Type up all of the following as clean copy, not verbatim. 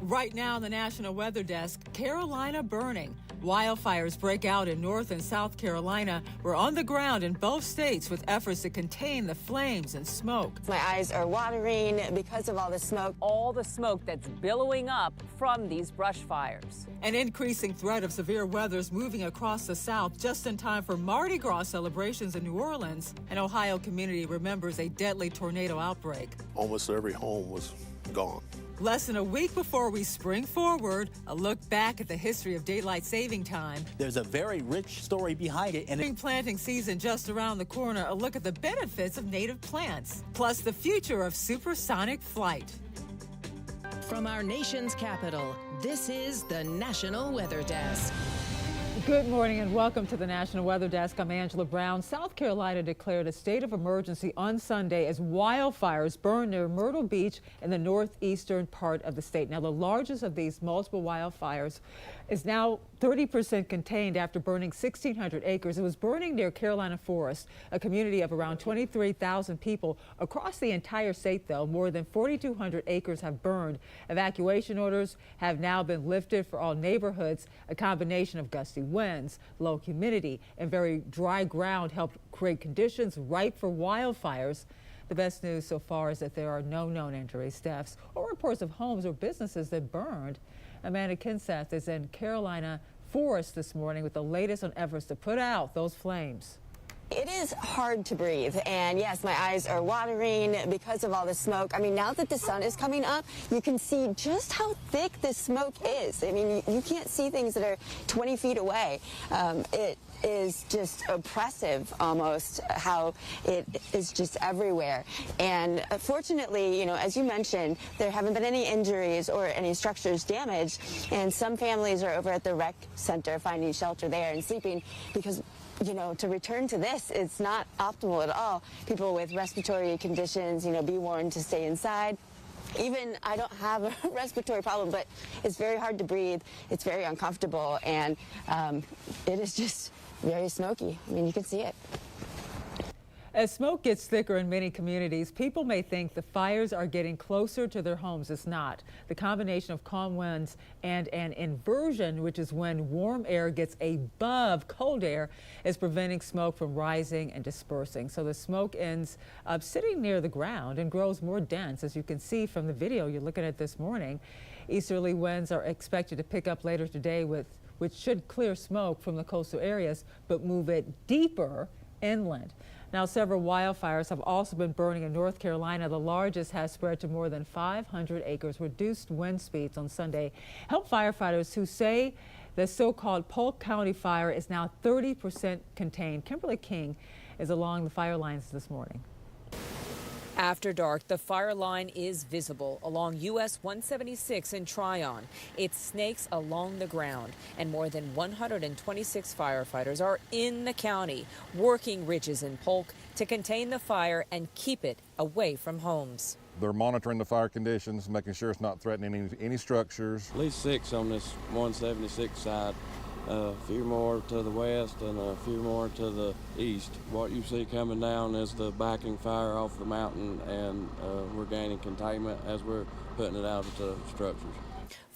Right now on the National Weather Desk, Carolina burning. Wildfires break out in North and South Carolina. We're on the ground in both states with efforts to contain the flames and smoke. My eyes are watering because of all the smoke. All the smoke that's billowing up from these brush fires. An increasing threat of severe weather is moving across the South just in time for Mardi Gras celebrations in New Orleans. An Ohio community remembers a deadly tornado outbreak. Almost every home was gone. Less than a week before we spring forward, a look back at the history of daylight saving time. There's a very rich story behind it. Spring planting season just around the corner, a look at the benefits of native plants, plus the future of supersonic flight. From our nation's capital, this is the National Weather Desk. Good morning and welcome to the National Weather Desk. I'm Angela Brown. South Carolina declared a state of emergency on Sunday as wildfires burn near Myrtle Beach in the northeastern part of the state. Now, the largest of these multiple wildfires is now 30% contained after burning 1,600 acres. It was burning near Carolina Forest, a community of around 23,000 people. Across the entire state, though, more than 4,200 acres have burned. Evacuation orders have now been lifted for all neighborhoods. A combination of gusty winds, low humidity, and very dry ground helped create conditions ripe for wildfires. The best news so far is that there are no known injuries, deaths, or reports of homes or businesses that burned. Amanda Kinseth is in Carolina Forest this morning with the latest on efforts to put out those flames. It is hard to breathe, and yes, my eyes are watering because of all the smoke. I mean, now that the sun is coming up, you can see just how thick this smoke is. I mean, you can't see things that are 20 feet away. It is just oppressive almost how it is just everywhere. And fortunately, you know, as you mentioned, there haven't been any injuries or any structures damaged, and some families are over at the rec center finding shelter there and sleeping because, you know, to return to this, it's not optimal at all. People with respiratory conditions, you know, be warned to stay inside. Even I don't have a respiratory problem, but it's very hard to breathe. It's very uncomfortable, and it is just very smoky. I mean, you can see it. As smoke gets thicker in many communities, people may think the fires are getting closer to their homes. It's not. The combination of calm winds and an inversion, which is when warm air gets above cold air, is preventing smoke from rising and dispersing. So the smoke ends up sitting near the ground and grows more dense, as you can see from the video you're looking at this morning. Easterly winds are expected to pick up later today, which should clear smoke from the coastal areas, but move it deeper inland. Now, several wildfires have also been burning in North Carolina. The largest has spread to more than 500 acres. Reduced wind speeds on Sunday help firefighters who say the so-called Polk County fire is now 30% contained. Kimberly King is along the fire lines this morning. After dark, the fire line is visible along US 176 in Tryon. It snakes along the ground, and more than 126 firefighters are in the county working ridges in Polk to contain the fire and keep it away from homes. They're monitoring the fire conditions, making sure it's not threatening any structures. At least 6 on this 176 side. A few more to the west and a few more to the east. What you see coming down is the backing fire off the mountain, and we're gaining containment as we're putting it out to structures.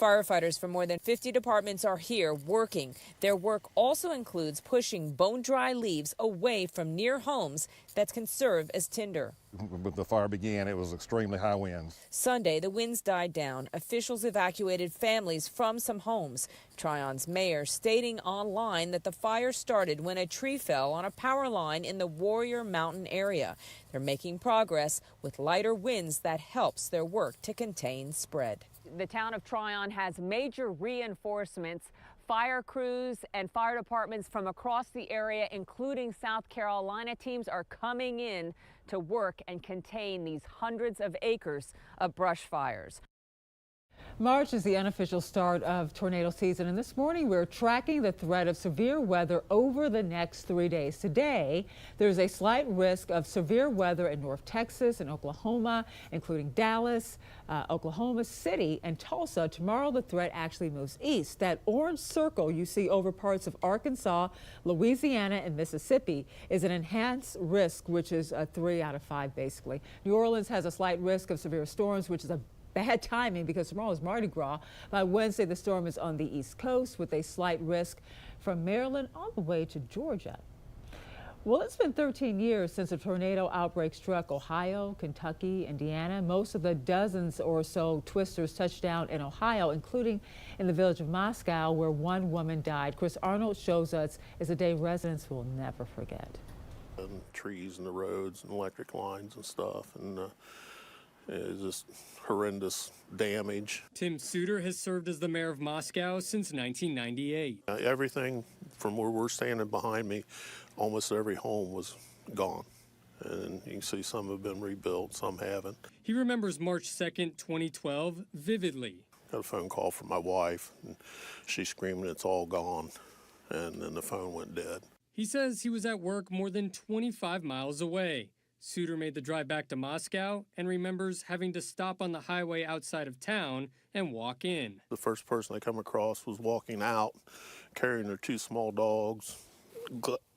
Firefighters from more than 50 departments are here working. Their work also includes pushing bone-dry leaves away from near homes that can serve as tinder. When the fire began, it was extremely high winds. Sunday, the winds died down. Officials evacuated families from some homes. Tryon's mayor stating online that the fire started when a tree fell on a power line in the Warrior Mountain area. They're making progress with lighter winds that helps their work to contain spread. The town of Tryon has major reinforcements. Fire crews and fire departments from across the area, including South Carolina teams, are coming in to work and contain these hundreds of acres of brush fires. March is the unofficial start of tornado season, and this morning we're tracking the threat of severe weather over the next 3 days. Today, there's a slight risk of severe weather in North Texas and Oklahoma, including Dallas, Oklahoma City, and Tulsa. Tomorrow, the threat actually moves east. That orange circle you see over parts of Arkansas, Louisiana, and Mississippi is an enhanced risk, which is a 3 out of 5, basically. New Orleans has a slight risk of severe storms, which is a bad timing because tomorrow is Mardi Gras. By Wednesday, the storm is on the East Coast with a slight risk from Maryland all the way to Georgia. Well, it's been 13 years since a tornado outbreak struck Ohio, Kentucky, Indiana. Most of the dozens or so twisters touched down in Ohio, including in the village of Moscow, where one woman died. Chris Arnold shows us it's a day residents will never forget. And trees in the roads and electric lines and stuff, and it's just horrendous damage. Tim Suter has served as the mayor of Moscow since 1998. Everything from where we're standing behind me, almost every home was gone. And you can see some have been rebuilt, some haven't. He remembers March 2nd, 2012 vividly. Got a phone call from my wife, and she's screaming, "It's all gone." And then the phone went dead. He says he was at work more than 25 miles away. Suter made the drive back to Moscow and remembers having to stop on the highway outside of town and walk in. The first person I come across was walking out, carrying their two small dogs,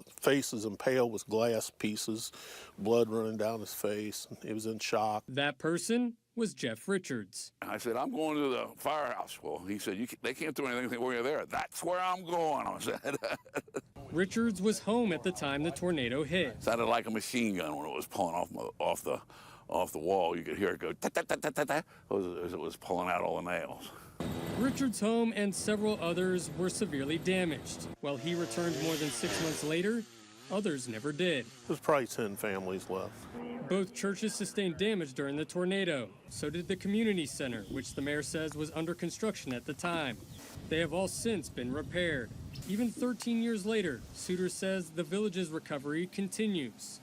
faces impaled with glass pieces, blood running down his face. He was in shock. That person was Jeff Richards. I said, "I'm going to the firehouse." Well, he said, "They can't do anything while you're there." "That's where I'm going," I said. Richards was home at the time the tornado hit. Sounded like a machine gun when it was pulling off the wall. You could hear it go ta-ta-ta-ta-ta as it was pulling out all the nails. Richards' home and several others were severely damaged. While he returned more than 6 months later, others never did. There's probably 10 families left. Both churches sustained damage during the tornado. So did the community center, which the mayor says was under construction at the time. They have all since been repaired. Even 13 years later, Suter says the village's recovery continues.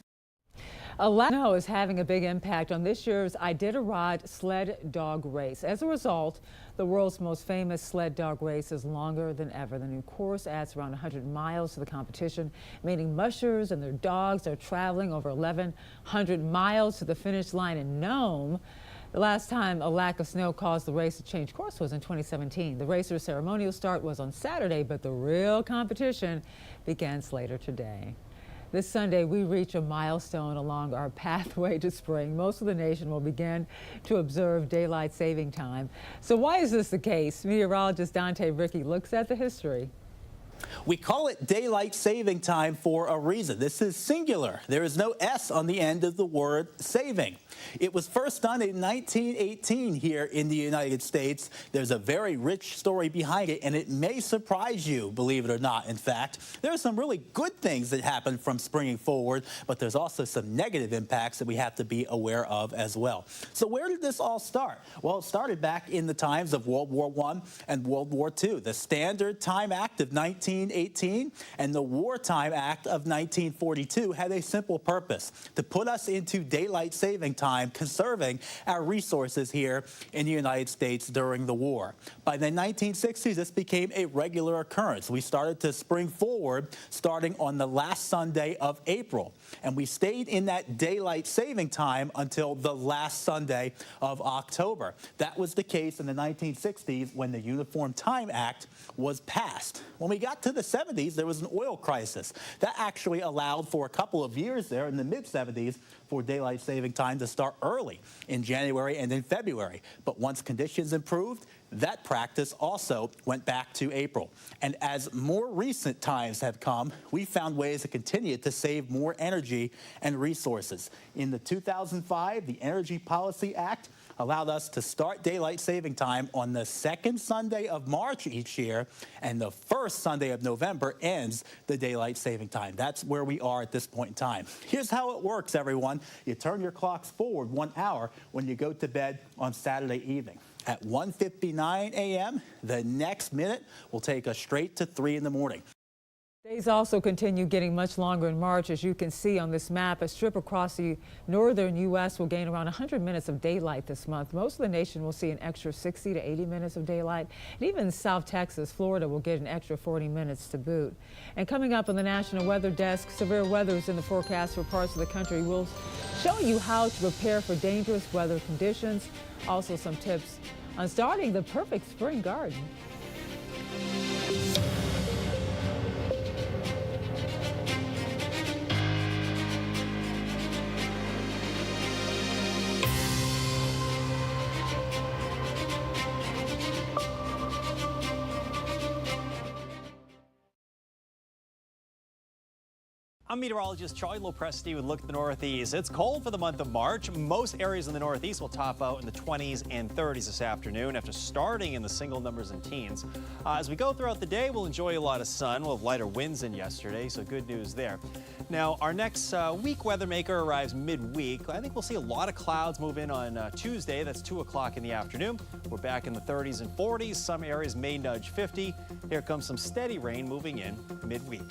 Snow is having a big impact on this year's Iditarod sled dog race. As a result, the world's most famous sled dog race is longer than ever. The new course adds around 100 miles to the competition, meaning mushers and their dogs are traveling over 1,100 miles to the finish line in Nome. The last time a lack of snow caused the race to change course was in 2017. The racer's ceremonial start was on Saturday, but the real competition begins later today. This Sunday, we reach a milestone along our pathway to spring. Most of the nation will begin to observe daylight saving time. So why is this the case? Meteorologist Dante Ricky looks at the history. We call it daylight saving time for a reason. This is singular. There is no S on the end of the word saving. It was first done in 1918 here in the United States. There's a very rich story behind it, and it may surprise you, believe it or not. In fact, there are some really good things that happen from springing forward, but there's also some negative impacts that we have to be aware of as well. So where did this all start? Well, it started back in the times of World War I and World War II. The Standard Time Act of 1918 and the Wartime Act of 1942 had a simple purpose: to put us into daylight saving time, conserving our resources here in the United States during the war. By the 1960s, this became a regular occurrence. We started to spring forward starting on the last Sunday of April, and we stayed in that daylight saving time until the last Sunday of October. That was the case in the 1960s when the Uniform Time Act was passed. When we got to the 70s, there was an oil crisis. That actually allowed for a couple of years there in the mid-70s for daylight saving time to start early in January and in February. But once conditions improved, that practice also went back to April. And as more recent times have come, we found ways to continue to save more energy and resources. In the 2005, the Energy Policy Act allowed us to start daylight saving time on the second Sunday of March each year, and the first Sunday of November ends the daylight saving time. That's where we are at this point in time. Here's how it works, everyone. You turn your clocks forward 1 hour when you go to bed on Saturday evening. At 1:59 a.m., the next minute will take us straight to 3 in the morning. Days also continue getting much longer in March. As you can see on this map, a strip across the northern U.S. will gain around 100 minutes of daylight this month. Most of the nation will see an extra 60 to 80 minutes of daylight. And even South Texas, Florida will get an extra 40 minutes to boot. And coming up on the National Weather Desk, severe weather is in the forecast for parts of the country. We'll show you how to prepare for dangerous weather conditions. Also some tips on starting the perfect spring garden. I'm meteorologist Charlie Lopresti with Look at the Northeast. It's cold for the month of March. Most areas in the Northeast will top out in the 20s and 30s this afternoon after starting in the single numbers and teens. As we go throughout the day, we'll enjoy a lot of sun. We'll have lighter winds than yesterday, so good news there. Now, our next week weather maker arrives midweek. I think we'll see a lot of clouds move in on Tuesday. That's 2 o'clock in the afternoon. We're back in the 30s and 40s. Some areas may nudge 50. Here comes some steady rain moving in midweek.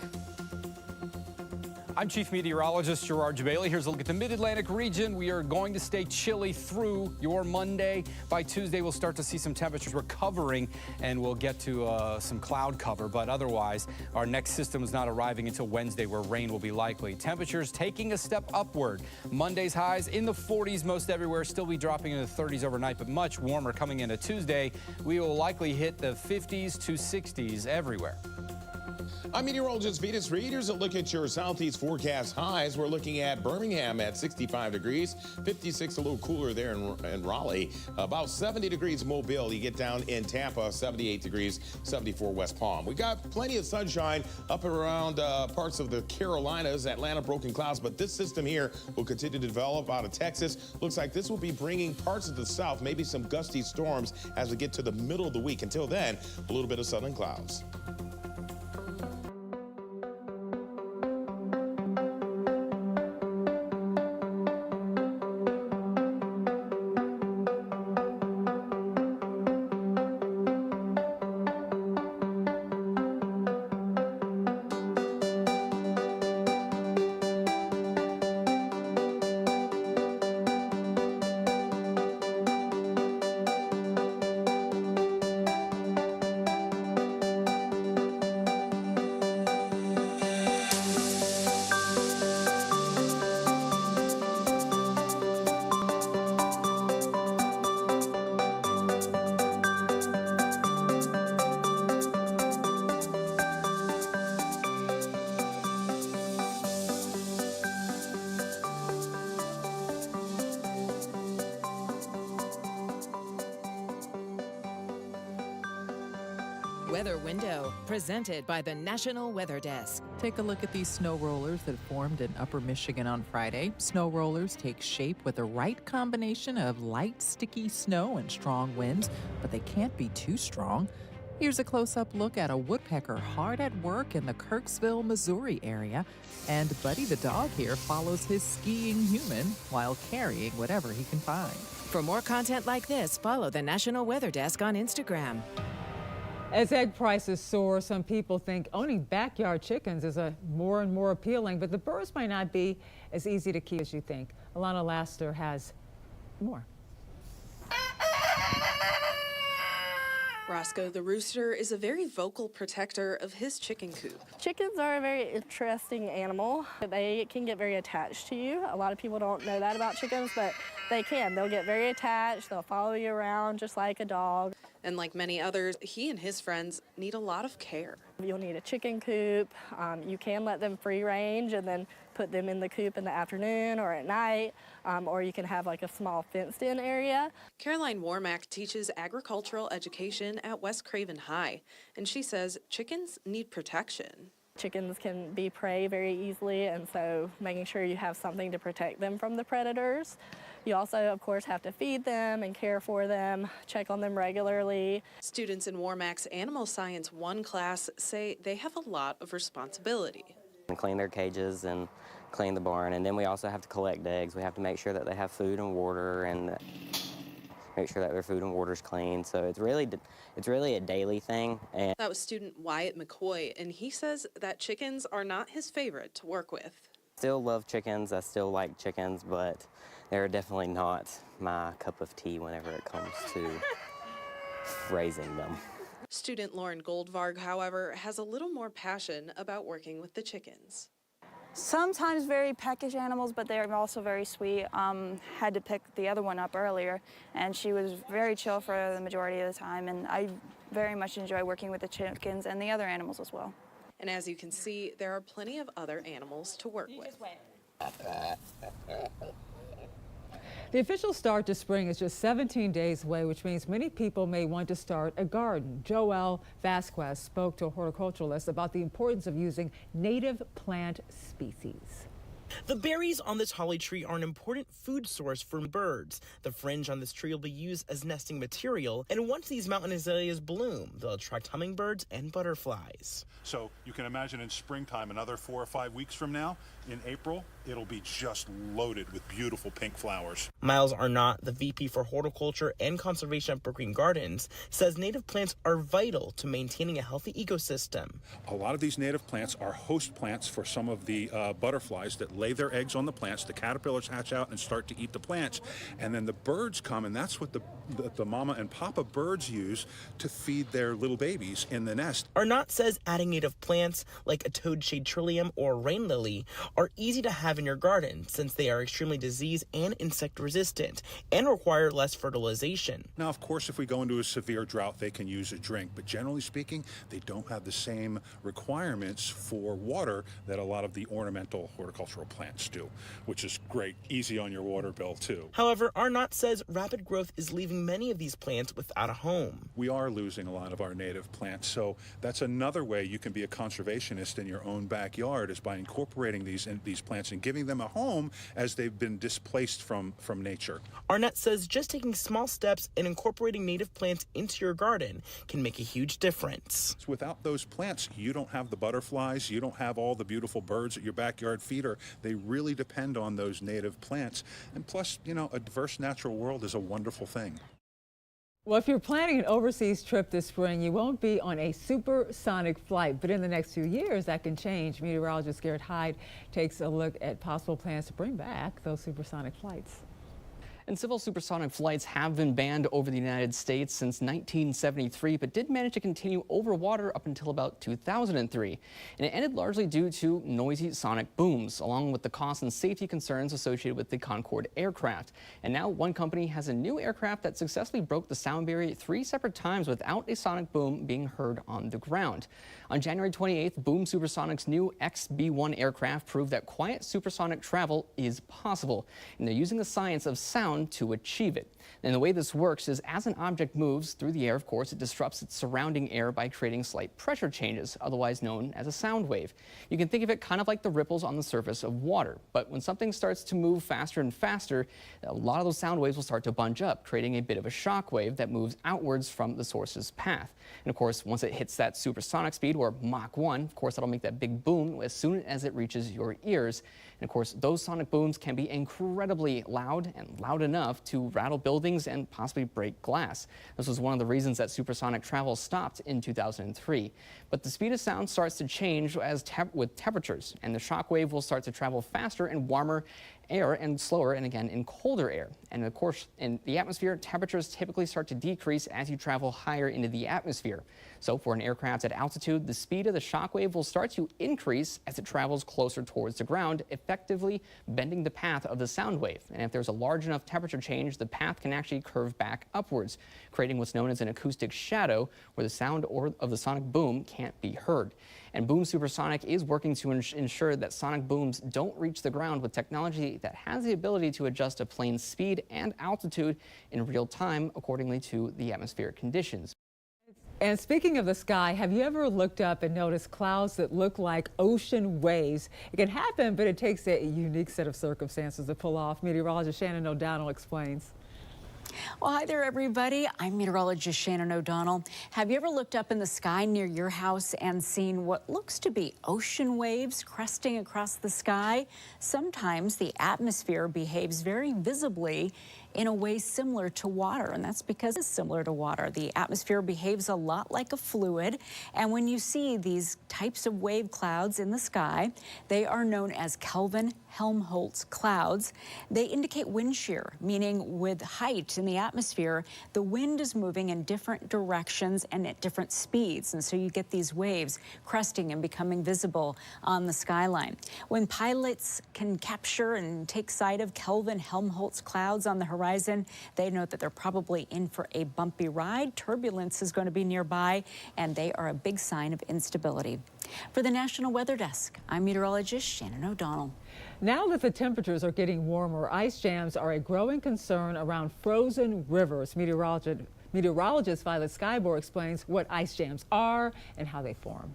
I'm Chief Meteorologist Gerard Jabali. Here's a look at the Mid-Atlantic region. We are going to stay chilly through your Monday. By Tuesday, we'll start to see some temperatures recovering, and we'll get to some cloud cover. But otherwise, our next system is not arriving until Wednesday, where rain will be likely. Temperatures taking a step upward. Monday's highs in the 40s most everywhere, still be dropping into the 30s overnight, but much warmer coming into Tuesday. We will likely hit the 50s to 60s everywhere. I'm meteorologist Venus Reed. Here's a look at your southeast forecast highs. We're looking at Birmingham at 65 degrees, 56 a little cooler there in Raleigh, about 70 degrees Mobile. You get down in Tampa, 78 degrees, 74 West Palm. We got plenty of sunshine up around parts of the Carolinas, Atlanta, broken clouds, but this system here will continue to develop out of Texas. Looks like this will be bringing parts of the south, maybe some gusty storms as we get to the middle of the week. Until then, a little bit of southern clouds. Weather Window, presented by the National Weather Desk. Take a look at these snow rollers that formed in Upper Michigan on Friday. Snow rollers take shape with the right combination of light, sticky snow and strong winds, but they can't be too strong. Here's a close-up look at a woodpecker hard at work in the Kirksville, Missouri area. And Buddy the dog here follows his skiing human while carrying whatever he can find. For more content like this, follow the National Weather Desk on Instagram. As egg prices soar, some people think owning backyard chickens is more and more appealing, but the birds might not be as easy to keep as you think. Alana Laster has more. Roscoe the rooster is a very vocal protector of his chicken coop. Chickens are a very interesting animal. They can get very attached to you. A lot of people don't know that about chickens, but they can. They'll get very attached. They'll follow you around just like a dog. And like many others, he and his friends need a lot of care. You'll need a chicken coop. You can let them free range and then put them in the coop in the afternoon or at night, or you can have like a small fenced-in area. Caroline Warmack teaches agricultural education at West Craven High, and she says chickens need protection. Chickens can be prey very easily, and so making sure you have something to protect them from the predators. You also, of course, have to feed them and care for them, check on them regularly. Students in Warmack's Animal Science 1 class say they have a lot of responsibility. And clean their cages and clean the barn, and then we also have to collect eggs. We have to make sure that they have food and water and make sure that their food and water is clean. So it's really a daily thing. And that was student Wyatt McCoy, and he says that chickens are not his favorite to work with. Still love chickens. I still like chickens, but they're definitely not my cup of tea whenever it comes to raising them. Student Lauren Goldvarg, however, has a little more passion about working with the chickens. Sometimes very peckish animals, but they're also very sweet. Had to pick the other one up earlier, and she was very chill for the majority of the time, and I very much enjoy working with the chickens and the other animals as well. And as you can see, there are plenty of other animals to work with. The official start to spring is just 17 days away, which means many people may want to start a garden. Joel Vasquez spoke to a horticulturalist about the importance of using native plant species. The berries on this holly tree are an important food source for birds. The fringe on this tree will be used as nesting material, and once these mountain azaleas bloom, they'll attract hummingbirds and butterflies. So you can imagine in springtime, another 4 or 5 weeks from now, in April, it'll be just loaded with beautiful pink flowers. Miles Arnott, the VP for Horticulture and Conservation at Brookgreen Gardens, says native plants are vital to maintaining a healthy ecosystem. A lot of these native plants are host plants for some of the butterflies that lay their eggs on the plants. The caterpillars hatch out and start to eat the plants, and then the birds come, and that's what the mama and papa birds use to feed their little babies in the nest. Arnott says adding native plants like a toadshade trillium or rain lily are easy to have in your garden since they are extremely disease and insect resistant and require less fertilization. Now, of course, if we go into a severe drought, they can use a drink, but generally speaking, they don't have the same requirements for water that a lot of the ornamental horticultural plants do, which is great, easy on your water bill too. However, Arnott says rapid growth is leaving many of these plants without a home. We are losing a lot of our native plants, so that's another way you can be a conservationist in your own backyard, is by incorporating these plants and giving them a home as they've been displaced from nature. Arnott says just taking small steps and incorporating native plants into your garden can make a huge difference. Without those plants, you don't have the butterflies, you don't have all the beautiful birds that your backyard feeder. They really depend on those native plants. And plus, you know, a diverse natural world is a wonderful thing. Well, if you're planning an overseas trip this spring, you won't be on a supersonic flight, but in the next few years, that can change. Meteorologist Garrett Hyde takes a look at possible plans to bring back those supersonic flights. And civil supersonic flights have been banned over the United States since 1973, but did manage to continue over water up until about 2003. And it ended largely due to noisy sonic booms, along with the cost and safety concerns associated with the Concorde aircraft. And now one company has a new aircraft that successfully broke the sound barrier 3 separate times without a sonic boom being heard on the ground. On January 28th, Boom Supersonic's new XB-1 aircraft proved that quiet supersonic travel is possible, and they're using the science of sound to achieve it. And the way this works is as an object moves through the air, of course, it disrupts its surrounding air by creating slight pressure changes, otherwise known as a sound wave. You can think of it kind of like the ripples on the surface of water. But when something starts to move faster and faster, a lot of those sound waves will start to bunch up, creating a bit of a shock wave that moves outwards from the source's path. And of course, once it hits that supersonic speed, or Mach 1, of course, that'll make that big boom as soon as it reaches your ears. And of course, those sonic booms can be incredibly loud and loud enough to rattle buildings and possibly break glass. This was one of the reasons that supersonic travel stopped in 2003. But the speed of sound starts to change with temperatures, and the shock wave will start to travel faster in warmer air and slower, and again in colder air. And of course, in the atmosphere, temperatures typically start to decrease as you travel higher into the atmosphere. So for an aircraft at altitude, the speed of the shock wave will start to increase as it travels closer towards the ground, effectively bending the path of the sound wave. And if there's a large enough temperature change, the path can actually curve back upwards, creating what's known as an acoustic shadow, where the sound of the sonic boom can't be heard. And Boom Supersonic is working to ensure that sonic booms don't reach the ground with technology that has the ability to adjust a plane's speed and altitude in real time accordingly to the atmospheric conditions. And speaking of the sky, have you ever looked up and noticed clouds that look like ocean waves? It can happen, but it takes a unique set of circumstances to pull off. Meteorologist Shannon O'Donnell explains. Well, hi there, everybody. I'm meteorologist Shannon O'Donnell. Have you ever looked up in the sky near your house and seen what looks to be ocean waves cresting across the sky? Sometimes the atmosphere behaves very visibly in a way similar to water, and that's because it's similar to water. The atmosphere behaves a lot like a fluid, and when you see these types of wave clouds in the sky, they are known as Kelvin-Helmholtz clouds. They indicate wind shear, meaning with height in the atmosphere, the wind is moving in different directions and at different speeds, and so you get these waves cresting and becoming visible on the skyline. When pilots can capture and take sight of Kelvin-Helmholtz clouds on the horizon, they know that they're probably in for a bumpy ride. Turbulence is going to be nearby, and they are a big sign of instability. For the National Weather Desk, I'm meteorologist Shannon O'Donnell. Now that the temperatures are getting warmer, ice jams are a growing concern around frozen rivers. Meteorologist Violet Skybor explains what ice jams are and how they form.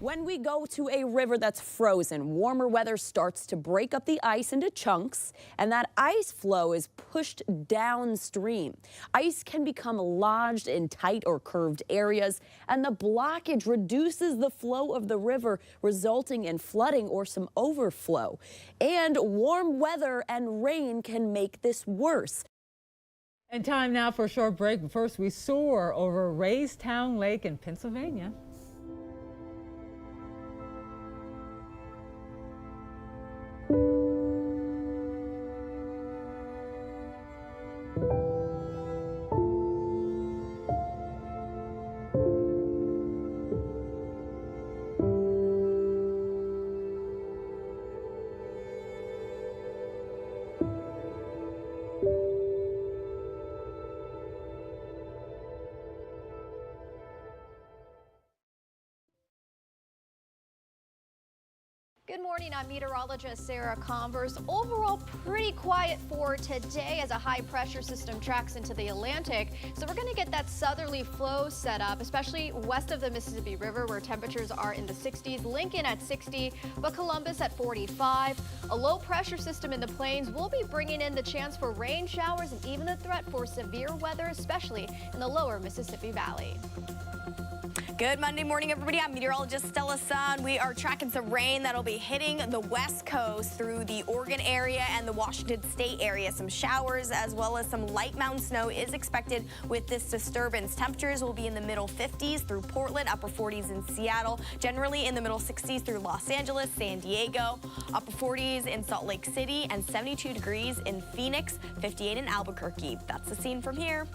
When we go to a river that's frozen, warmer weather starts to break up the ice into chunks, and that ice flow is pushed downstream. Ice can become lodged in tight or curved areas, and the blockage reduces the flow of the river, resulting in flooding or some overflow. And warm weather and rain can make this worse. And time now for a short break. But first, we soar over Raystown Lake in Pennsylvania. Good morning, I'm meteorologist Sarah Converse. Overall, pretty quiet for today as a high pressure system tracks into the Atlantic. So we're going to get that southerly flow set up, especially west of the Mississippi River, where temperatures are in the 60s. Lincoln at 60, but Columbus at 45. A low pressure system in the plains will be bringing in the chance for rain showers and even a threat for severe weather, especially in the lower Mississippi Valley. Good Monday morning, everybody. I'm meteorologist Stella Sun. We are tracking some rain that'll be hitting the west coast through the Oregon area and the Washington State area. Some showers as well as some light mountain snow is expected with this disturbance. Temperatures will be in the middle 50s through Portland, upper 40s in Seattle, generally in the middle 60s through Los Angeles, San Diego, upper 40s in Salt Lake City, and 72 degrees in Phoenix, 58 in Albuquerque. That's the scene from here.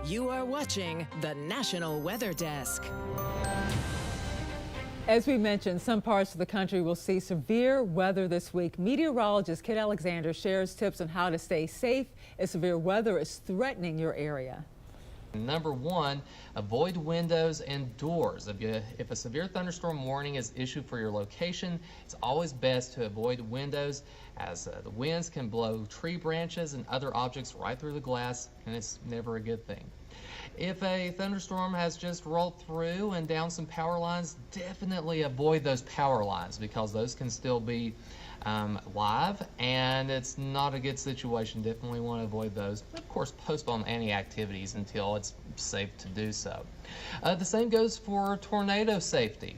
You are watching the National Weather Desk. As we mentioned, some parts of the country will see severe weather this week. Meteorologist Kit Alexander shares tips on how to stay safe as severe weather is threatening your area. Number one, avoid windows and doors. If a severe thunderstorm warning is issued for your location, it's always best to avoid windows, as the winds can blow tree branches and other objects right through the glass, and it's never a good thing. If a thunderstorm has just rolled through and down some power lines, definitely avoid those power lines because those can still be live, and it's not a good situation. Definitely want to avoid those. Of course, postpone any activities until it's safe to do so. The same goes for tornado safety.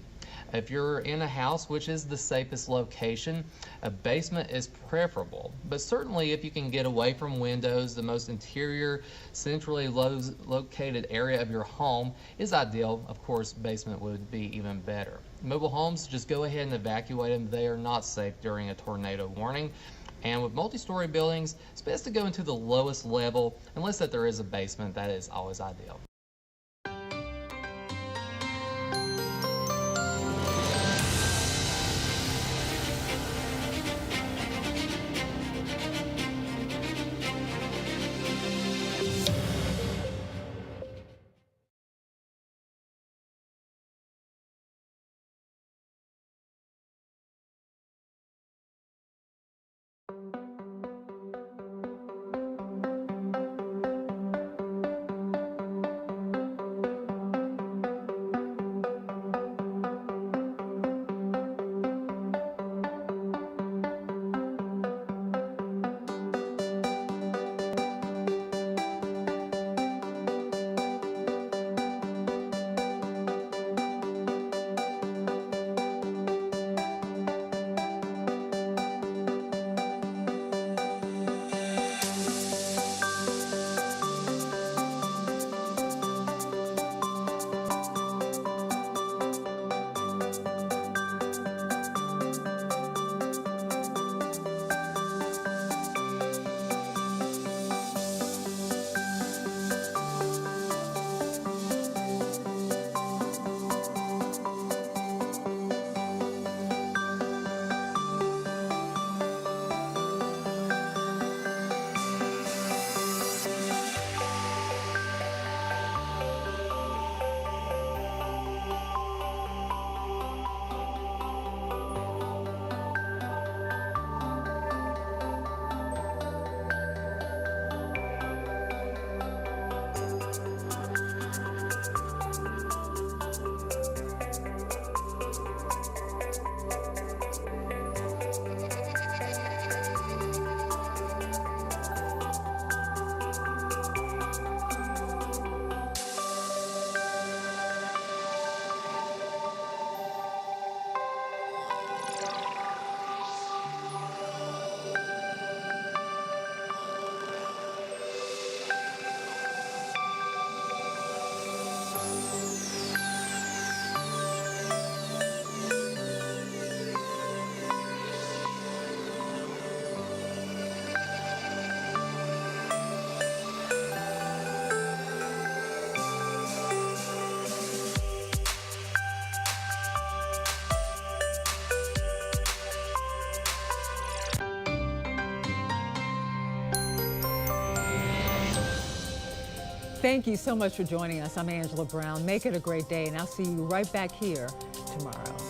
If you're in a house, which is the safest location, a basement is preferable. But certainly if you can get away from windows, the most interior, centrally located area of your home is ideal. Of course, basement would be even better. Mobile homes, just go ahead and evacuate them. They are not safe during a tornado warning. And with multi-story buildings, it's best to go into the lowest level, unless that there is a basement. That is always ideal. Thank you so much for joining us. I'm Angela Brown. Make it a great day, and I'll see you right back here tomorrow.